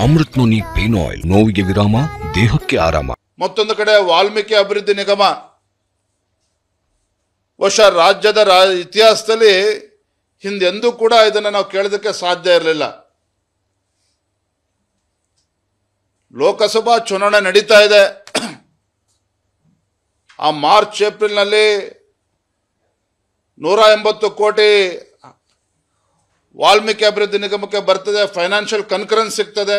Amrit noni pain oil, ನೋವಿಗೆ ವಿರಾಮ, ದೇಹಕ್ಕೆ ಆರಾಮ. ಮತ್ತೊಂದು ಕಡೆ ವಾಲ್ಮೀಕಿ ಅಭಿವೃದ್ಧಿ ನಿಗಮ ಬಹುಶಃ ರಾಜ್ಯದ ಇತಿಹಾಸದಲ್ಲಿ ಹಿಂದೆಂದೂ ಕೂಡ ಇದನ್ನು ನಾವು ಕೇಳೋದಕ್ಕೆ ಸಾಧ್ಯ ಇರಲಿಲ್ಲ. ಲೋಕಸಭಾ ಚುನಾವಣೆ ನಡೀತಾ ಇದೆ. ಆ ಮಾರ್ಚ್ ಏಪ್ರಿಲ್ನಲ್ಲಿ 180 ಕೋಟಿ ವಾಲ್ಮೀಕಿ ಅಭಿವೃದ್ಧಿ ನಿಗಮಕ್ಕೆ ಬರ್ತದೆ. ಫೈನಾನ್ಷಿಯಲ್ ಕನ್ಕರೆನ್ಸ್ ಸಿಗ್ತದೆ.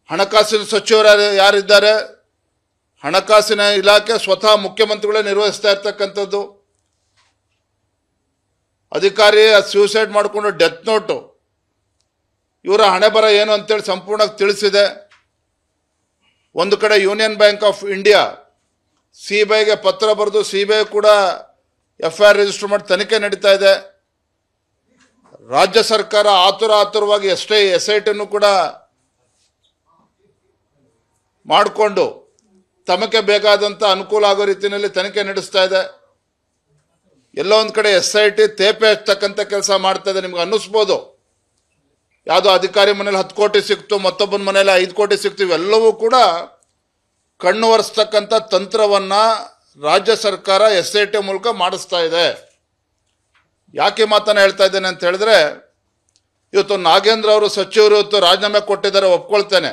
ಹಣಕಾಸಿನ ಸಚಿವರು ಯಾರಿದ್ದಾರೆ, ಹಣಕಾಸಿನ ಇಲಾಖೆ ಸ್ವತಃ ಮುಖ್ಯಮಂತ್ರಿಗಳೇ ನಿರ್ವಹಿಸ್ತಾ ಇರ್ತಕ್ಕಂಥದ್ದು. ಅಧಿಕಾರಿ ಸೂಸೈಡ್ ಮಾಡಿಕೊಂಡು ಡೆತ್ ನೋಟು, ಇವರ ಹಣೆ ಬರ ಏನು ಅಂತೇಳಿ ಸಂಪೂರ್ಣ ತಿಳಿಸಿದೆ. ಒಂದು ಕಡೆ ಯೂನಿಯನ್ ಬ್ಯಾಂಕ್ ಆಫ್ ಇಂಡಿಯಾ ಸಿಬಿಐಗೆ ಪತ್ರ ಬರೆದು ಸಿಬಿಐ ಕೂಡ FIR ರಿಜಿಸ್ಟರ್ ಮಾಡಿ ತನಿಖೆ ನಡೀತಾ ಇದೆ. ರಾಜ್ಯ ಸರ್ಕಾರ ಆತುರವಾಗಿ SIT ಕೂಡ ಮಾಡಿಕೊಂಡು ತಮಗೆ ಬೇಕಾದಂಥ ಅನುಕೂಲ ಆಗೋ ರೀತಿಯಲ್ಲಿ ತನಿಖೆ ನಡೆಸ್ತಾ ಇದೆ. ಎಲ್ಲೋ ಒಂದು ಕಡೆ SIT ತೇಪೆ ಹಚ್ಚತಕ್ಕಂಥ ಕೆಲಸ ಮಾಡ್ತಾ ಇದೆ. ನಿಮ್ಗೆ ಅನ್ನಿಸ್ಬೋದು, ಯಾವುದೋ ಅಧಿಕಾರಿ ಮನೇಲಿ 10 ಕೋಟಿ ಸಿಕ್ತು, ಮತ್ತೊಬ್ಬನ ಮನೇಲಿ 5 ಕೋಟಿ ಸಿಕ್ತು. ಇವೆಲ್ಲವೂ ಕೂಡ ಕಣ್ಣು ಒರೆಸ್ತಕ್ಕಂಥ ತಂತ್ರವನ್ನು ರಾಜ್ಯ ಸರ್ಕಾರ SIT ಮೂಲಕ ಮಾಡಿಸ್ತಾ ಇದೆ. ಯಾಕೆ ಮಾತನ್ನು ಹೇಳ್ತಾ ಇದ್ದೇನೆ ಅಂತ ಹೇಳಿದ್ರೆ, ಇವತ್ತು ನಾಗೇಂದ್ರ ಅವರು ಸಚಿವರು ಇವತ್ತು ರಾಜೀನಾಮೆ ಕೊಟ್ಟಿದ್ದಾರೆ, ಒಪ್ಕೊಳ್ತೇನೆ.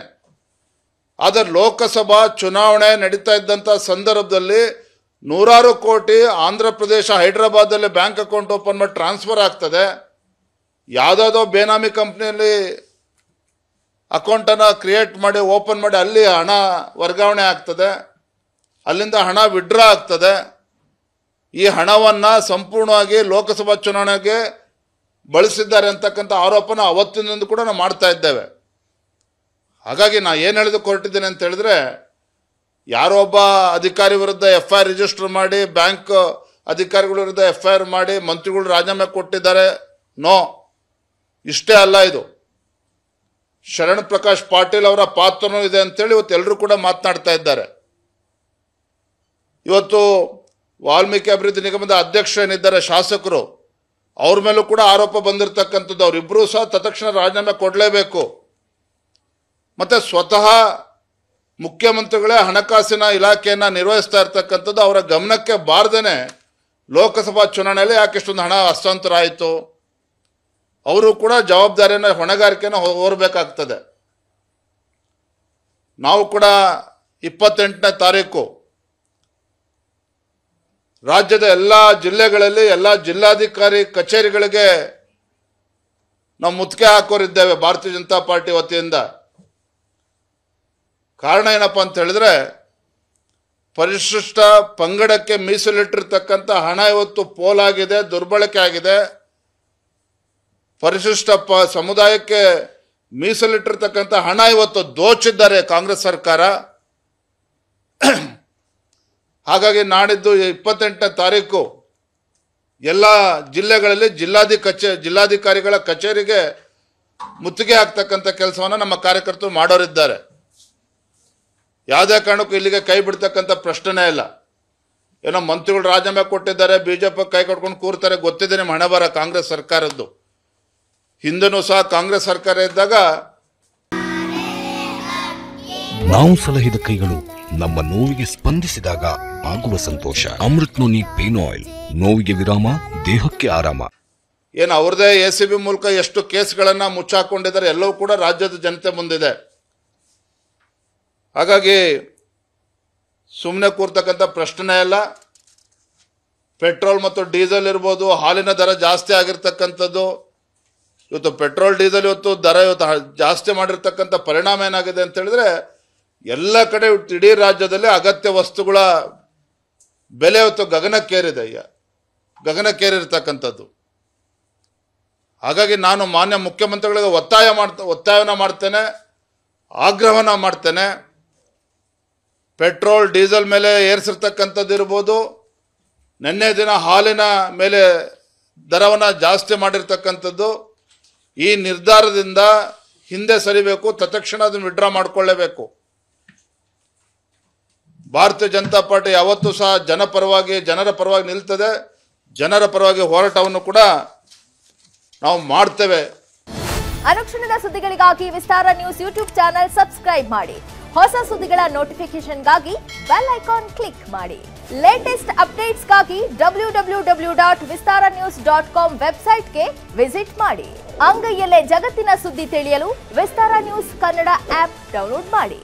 ಆದರೆ ಲೋಕಸಭಾ ಚುನಾವಣೆ ನಡೀತಾ ಇದ್ದಂಥ ಸಂದರ್ಭದಲ್ಲಿ 100 ಕೋಟಿ Andhra Pradesh ಹೈದರಾಬಾದಲ್ಲಿ bank account open ಮಾಡಿ ಟ್ರಾನ್ಸ್ಫರ್ ಆಗ್ತದೆ. ಯಾವುದಾದೋ ಬೇನಾಮಿ ಕಂಪ್ನಿಯಲ್ಲಿ ಅಕೌಂಟನ್ನು ಕ್ರಿಯೇಟ್ ಮಾಡಿ ಓಪನ್ ಮಾಡಿ ಅಲ್ಲಿ ಹಣ ವರ್ಗಾವಣೆ ಆಗ್ತದೆ, ಅಲ್ಲಿಂದ ಹಣ ವಿಡ್ರಾ ಆಗ್ತದೆ. ಈ ಹಣವನ್ನು ಸಂಪೂರ್ಣವಾಗಿ ಲೋಕಸಭಾ ಚುನಾವಣೆಗೆ ಬಳಸಿದ್ದಾರೆ ಅಂತಕ್ಕಂಥ ಆರೋಪನ ಅವತ್ತಿನಿಂದ ಕೂಡ ನಾವು ಮಾಡ್ತಾ ಇದ್ದೇವೆ. ಹಾಗಾಗಿ ನಾನು ಏನು ಹೇಳೋದಕ್ಕೆ ಹೊರಟಿದ್ದೇನೆ ಅಂತ ಹೇಳಿದ್ರೆ, ಯಾರೋ ಒಬ್ಬ ಅಧಿಕಾರಿ ವಿರುದ್ಧ FIR ರಿಜಿಸ್ಟರ್ ಮಾಡಿ, ಬ್ಯಾಂಕ್ ಅಧಿಕಾರಿಗಳ ವಿರುದ್ಧ FIR ಮಾಡಿ ಮಂತ್ರಿಗಳು ರಾಜೀನಾಮೆ ಕೊಟ್ಟಿದ್ದಾರೆ, ನೋ, ಇಷ್ಟೇ ಅಲ್ಲ. ಇದು ಶರಣ್ ಪ್ರಕಾಶ್ ಪಾಟೀಲ್ ಅವರ ಪಾತ್ರನೂ ಇದೆ ಅಂತೇಳಿ ಇವತ್ತು ಎಲ್ಲರೂ ಕೂಡ ಮಾತನಾಡ್ತಾ ಇದ್ದಾರೆ. ಇವತ್ತು ವಾಲ್ಮೀಕಿ ಅಭಿವೃದ್ಧಿ ನಿಗಮದ ಅಧ್ಯಕ್ಷರೇನಿದ್ದಾರೆ ಶಾಸಕರು, ಅವ್ರ ಮೇಲೂ ಕೂಡ ಆರೋಪ ಬಂದಿರತಕ್ಕಂಥದ್ದು. ಅವರಿಬ್ಬರೂ ಸಹ ತತ್ಕ್ಷಣ ರಾಜೀನಾಮೆ ಕೊಡಲೇಬೇಕು. ಮತ್ತು ಸ್ವತಃ ಮುಖ್ಯಮಂತ್ರಿಗಳೇ ಹಣಕಾಸಿನ ಇಲಾಖೆಯನ್ನು ನಿರ್ವಹಿಸ್ತಾ ಇರ್ತಕ್ಕಂಥದ್ದು ಅವರ ಗಮನಕ್ಕೆ ಬಾರದೇನೆ ಲೋಕಸಭಾ ಚುನಾವಣೆಯಲ್ಲಿ ಯಾಕೆ ಇಷ್ಟೊಂದು ಹಣ ಹಸ್ತಾಂತರ ಆಯಿತು, ಅವರು ಕೂಡ ಜವಾಬ್ದಾರಿಯನ್ನು ಹೊಣೆಗಾರಿಕೆಯನ್ನು ಹೊರಬೇಕಾಗ್ತದೆ. ನಾವು ಕೂಡ 28ನೇ ತಾರೀಕು ರಾಜ್ಯದ ಎಲ್ಲ ಜಿಲ್ಲೆಗಳಲ್ಲಿ ಎಲ್ಲ ಜಿಲ್ಲಾಧಿಕಾರಿ ಕಚೇರಿಗಳಿಗೆ ನಾವು ಮುತ್ತಿಗೆ ಹಾಕೋರಿದ್ದೇವೆ ಭಾರತೀಯ ಜನತಾ ಪಾರ್ಟಿ ವತಿಯಿಂದ. ಕಾರಣ ಏನಪ್ಪ ಅಂತ ಹೇಳಿದ್ರೆ, ಪರಿಶಿಷ್ಟ ಪಂಗಡಕ್ಕೆ ಮೀಸಲಿಟ್ಟಿರ್ತಕ್ಕಂಥ ಹಣ ಇವತ್ತು ಪೋಲಾಗಿದೆ, ದುರ್ಬಳಕೆ ಆಗಿದೆ. ಪರಿಶಿಷ್ಟ ಸಮುದಾಯಕ್ಕೆ ಮೀಸಲಿಟ್ಟಿರ್ತಕ್ಕಂಥ ಹಣ ಇವತ್ತು ದೋಚಿದ್ದಾರೆ ಕಾಂಗ್ರೆಸ್ ಸರ್ಕಾರ. ಹಾಗಾಗಿ ನಾಡಿದ್ದು 28ನೇ ತಾರೀಕು ಎಲ್ಲ ಜಿಲ್ಲೆಗಳಲ್ಲಿ ಜಿಲ್ಲಾಧಿಕಾರಿಗಳ ಕಚೇರಿಗೆ ಮುತ್ತಿಗೆ ಹಾಕ್ತಕ್ಕಂಥ ಕೆಲಸವನ್ನು ನಮ್ಮ ಕಾರ್ಯಕರ್ತರು ಮಾಡೋರಿದ್ದಾರೆ. ಯಾವುದೇ ಕಾರಣಕ್ಕೂ ಇಲ್ಲಿಗೆ ಕೈ ಬಿಡ್ತಕ್ಕಂಥ ಪ್ರಶ್ನೆನೇ ಇಲ್ಲ. ಏನೋ ಮಂತ್ರಿಗಳು ರಾಜೀನಾಮೆ ಕೊಟ್ಟಿದ್ದಾರೆ, BJP ಕೈ ಕಟ್ಕೊಂಡು ಕೂರ್ತಾರೆ, ಗೊತ್ತಿದೆ ನಿಮ್ಮ ಹಣೆ ಬರ ಕಾಂಗ್ರೆಸ್ ಸರ್ಕಾರದ್ದು. ಹಿಂದೂ ಸಹ ಕಾಂಗ್ರೆಸ್ ಸರ್ಕಾರ ಇದ್ದಾಗ ನಾವು ಸಲಹಿದ ಕೈಗಳು ನಮ್ಮ ನೋವಿಗೆ ಸ್ಪಂದಿಸಿದಾಗ ಆಗುವ ಸಂತೋಷ. ಅಮೃತ್ ನೋನಿ ಪೇನ್ ಆಯಿಲ್, ನೋವಿಗೆ ವಿರಾಮ, ದೇಹಕ್ಕೆ ಆರಾಮ. ಏನು ಅವ್ರದೇ ACB ಮೂಲಕ ಎಷ್ಟು ಕೇಸ್ಗಳನ್ನು ಮುಚ್ಚಾಕೊಂಡಿದ್ದಾರೆ ಎಲ್ಲವೂ ಕೂಡ ರಾಜ್ಯದ ಜನತೆ ಮುಂದಿದೆ. ಹಾಗಾಗಿ ಸುಮ್ಮನೆ ಕೂರ್ತಕ್ಕಂಥ ಪ್ರಶ್ನೆ ಇಲ್ಲ. ಪೆಟ್ರೋಲ್ ಮತ್ತು ಡೀಸೆಲ್ ಇರ್ಬೋದು, ಹಾಲಿನ ದರ ಜಾಸ್ತಿ ಆಗಿರ್ತಕ್ಕಂಥದ್ದು. ಇವತ್ತು ಪೆಟ್ರೋಲ್ ಡೀಸೆಲ್ ಇವತ್ತು ದರ ಜಾಸ್ತಿ ಮಾಡಿರ್ತಕ್ಕಂಥ ಪರಿಣಾಮ ಏನಾಗಿದೆ ಅಂತ ಹೇಳಿದ್ರೆ, ಎಲ್ಲ ಕಡೆ ಇಡೀ ರಾಜ್ಯದಲ್ಲಿ ಅಗತ್ಯ ವಸ್ತುಗಳ ಬೆಲೆ ಇವತ್ತು ಗಗನಕ್ಕೇರಿರ್ತಕ್ಕಂಥದ್ದು. ಹಾಗಾಗಿ ನಾನು ಮಾನ್ಯ ಮುಖ್ಯಮಂತ್ರಿಗಳಿಗೆ ಒತ್ತಾಯನ ಮಾಡ್ತೇನೆ, ಆಗ್ರಹನ ಮಾಡ್ತೇನೆ. ಪೆಟ್ರೋಲ್ ಡೀಸೆಲ್ ಮೇಲೆ ಏರಿಸಿರ್ತಕ್ಕಂಥದ್ದು ಇರ್ಬೋದು, ನಿನ್ನೆ ದಿನ ಹಾಲಿನ ಮೇಲೆ ದರವನ್ನು ಜಾಸ್ತಿ ಮಾಡಿರ್ತಕ್ಕಂಥದ್ದು. ಈ ನಿರ್ಧಾರದಿಂದ ಹಿಂದೆ ಸರಿಬೇಕು, ತತ್ಕ್ಷಣ ಅದನ್ನು ವಿಡ್ರಾ ಮಾಡಿಕೊಳ್ಳಲೇಬೇಕು. ಭಾರತೀಯ ಜನತಾ ಪಾರ್ಟಿ ಯಾವತ್ತೂ ಸಹ ಜನರ ಪರವಾಗಿ ನಿಲ್ತದೆ. ಜನರ ಪರವಾಗಿ ಹೋರಾಟವನ್ನು ಕೂಡ ನಾವು ಮಾಡ್ತೇವೆ. ಅನುಕ್ಷಣದ ಸುದ್ದಿಗಳಿಗಾಗಿ ವಿಸ್ತಾರ ನ್ಯೂಸ್ ಯೂಟ್ಯೂಬ್ ಚಾನೆಲ್ ಸಬ್ಸ್ಕ್ರೈಬ್ ಮಾಡಿ. ಹೊಸ ಸುದ್ದಿಗಳ ನೋಟಿಫಿಕೇಶನ್ಗಾಗಿ ಬೆಲ್ ಐಕಾನ್ ಕ್ಲಿಕ್ ಮಾಡಿ. ಲೇಟೆಸ್ಟ್ ಅಪ್ಡೇಟ್ಸ್ಗಾಗಿ www.vistaranews.com ವೆಬ್ಸೈಟ್ಗೆ ವಿಸಿಟ್ ಮಾಡಿ. ಅಂಗೈಯಲ್ಲೇ ಜಗತ್ತಿನ ಸುದ್ದಿ ತಿಳಿಯಲು ವಿಸ್ತಾರ ನ್ಯೂಸ್ ಕನ್ನಡ ಆಪ್ ಡೌನ್ಲೋಡ್ ಮಾಡಿ.